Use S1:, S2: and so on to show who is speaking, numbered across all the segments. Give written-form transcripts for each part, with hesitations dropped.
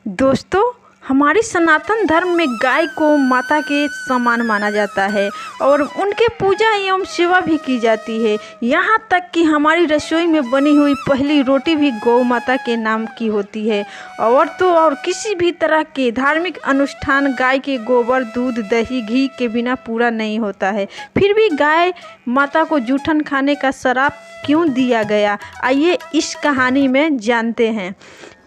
S1: दोस्तों, हमारी सनातन धर्म में गाय को माता के समान माना जाता है और उनके पूजा एवं सेवा भी की जाती है। यहाँ तक कि हमारी रसोई में बनी हुई पहली रोटी भी गौ माता के नाम की होती है। और किसी भी तरह के धार्मिक अनुष्ठान गाय के गोबर, दूध, दही, घी के बिना पूरा नहीं होता है। फिर भी गाय माता को जूठन खाने का श्राप क्यों दिया गया, आइए इस कहानी में जानते हैं।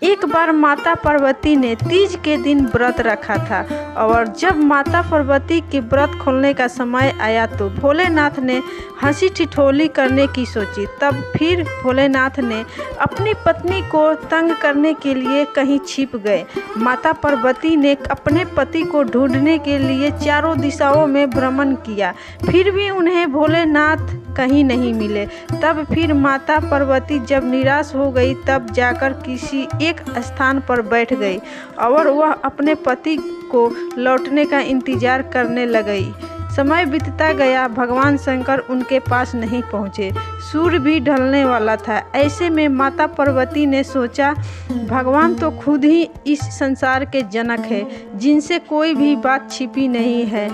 S1: एक बार माता पार्वती ने तीज के दिन व्रत रखा था और जब माता पार्वती के व्रत खोलने का समय आया तो भोलेनाथ ने हंसी ठिठोली करने की सोची। तब फिर भोलेनाथ ने अपनी पत्नी को तंग करने के लिए कहीं छिप गए। माता पार्वती ने अपने पति को ढूंढने के लिए चारों दिशाओं में भ्रमण किया, फिर भी उन्हें भोलेनाथ कहीं नहीं मिले। तब फिर माता पार्वती जब निराश हो गई तब जाकर किसी एक स्थान पर बैठ गई और वह अपने पति को लौटने का इंतजार करने लगी। समय बीतता गया, भगवान शंकर उनके पास नहीं पहुँचे। सूर्य भी ढलने वाला था। ऐसे में माता पार्वती ने सोचा, भगवान तो खुद ही इस संसार के जनक है, जिनसे कोई भी बात छिपी नहीं है।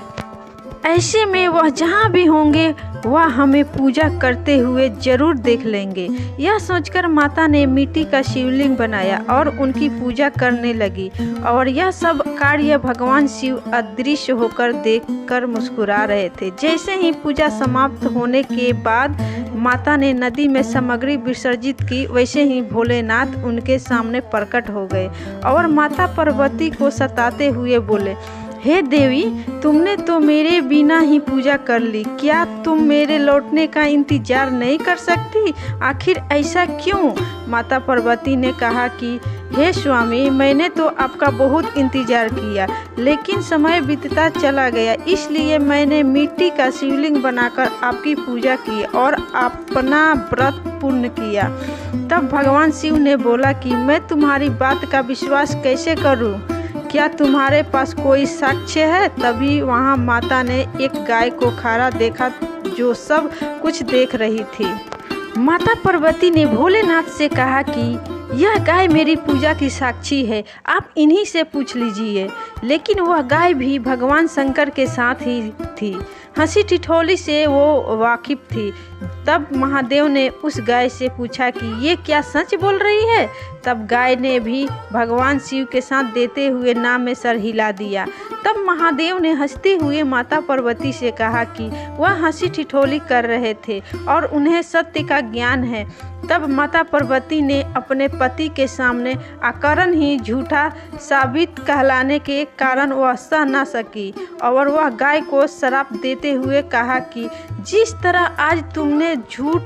S1: ऐसे में वह जहाँ भी होंगे वह हमें पूजा करते हुए जरूर देख लेंगे। यह सोचकर माता ने मिट्टी का शिवलिंग बनाया और उनकी पूजा करने लगी। और यह सब कार्य भगवान शिव अदृश्य होकर देखकर मुस्कुरा रहे थे। जैसे ही पूजा समाप्त होने के बाद माता ने नदी में सामग्री विसर्जित की, वैसे ही भोलेनाथ उनके सामने प्रकट हो गए और माता पार्वती को सताते हुए बोले, हे देवी, तुमने तो मेरे बिना ही पूजा कर ली। क्या तुम मेरे लौटने का इंतजार नहीं कर सकती? आखिर ऐसा क्यों? माता पार्वती ने कहा कि हे स्वामी, मैंने तो आपका बहुत इंतजार किया, लेकिन समय बीतता चला गया, इसलिए मैंने मिट्टी का शिवलिंग बनाकर आपकी पूजा की और अपना व्रत पूर्ण किया। तब भगवान शिव ने बोला कि मैं तुम्हारी बात का विश्वास कैसे करूं? क्या तुम्हारे पास कोई साक्ष्य है? तभी वहाँ माता ने एक गाय को खड़ा देखा जो सब कुछ देख रही थी। माता पार्वती ने भोलेनाथ से कहा कि यह गाय मेरी पूजा की साक्षी है, आप इन्हीं से पूछ लीजिए। लेकिन वह गाय भी भगवान शंकर के साथ ही थी। हंसी ठिठोली से वो वाकिफ थी। तब महादेव ने उस गाय से पूछा कि ये क्या सच बोल रही है? तब गाय ने भी भगवान शिव के साथ देते हुए नाम में सर हिला दिया। तब महादेव ने हंसते हुए माता पार्वती से कहा कि वह हंसी ठिठोली कर रहे थे और उन्हें सत्य का ज्ञान है। तब माता पार्वती ने अपने पति के सामने अकारण ही झूठा साबित कहलाने के कारण वह सह न सकी और वह गाय को श्राप देते हुए कहा कि जिस तरह आज तुमने झूठ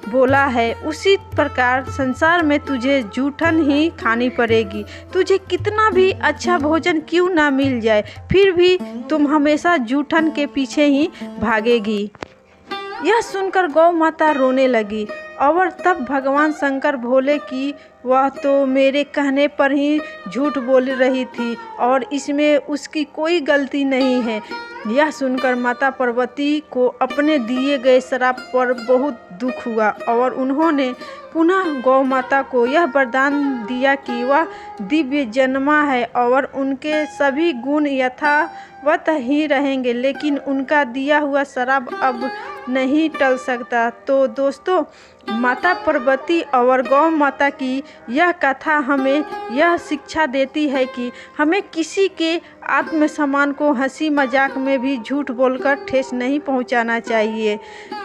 S1: बोला है, उसी प्रकार संसार में तुझे जूठन ही खानी पड़ेगी। तुझे कितना भी अच्छा भोजन क्यों ना मिल जाए, फिर भी तुम हमेशा जूठन के पीछे ही भागेगी। यह सुनकर गौ माता रोने लगी और तब भगवान शंकर बोले कि वह तो मेरे कहने पर ही झूठ बोल रही थी और इसमें उसकी कोई गलती नहीं है। यह सुनकर माता पार्वती को अपने दिए गए श्राप पर बहुत दुख हुआ और उन्होंने पुनः गौ माता को यह वरदान दिया कि वह दिव्य जन्मा है और उनके सभी गुण यथावत ही रहेंगे, लेकिन उनका दिया हुआ श्राप अब नहीं टल सकता। तो दोस्तों, माता पार्वती और गौ माता की यह कथा हमें यह शिक्षा देती है कि हमें किसी के आत्मसम्मान को हंसी मजाक में भी झूठ बोलकर ठेस नहीं पहुंचाना चाहिए।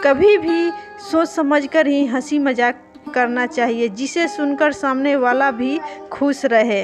S1: कभी भी सोच समझकर ही हंसी मजाक करना चाहिए, जिसे सुनकर सामने वाला भी खुश रहे।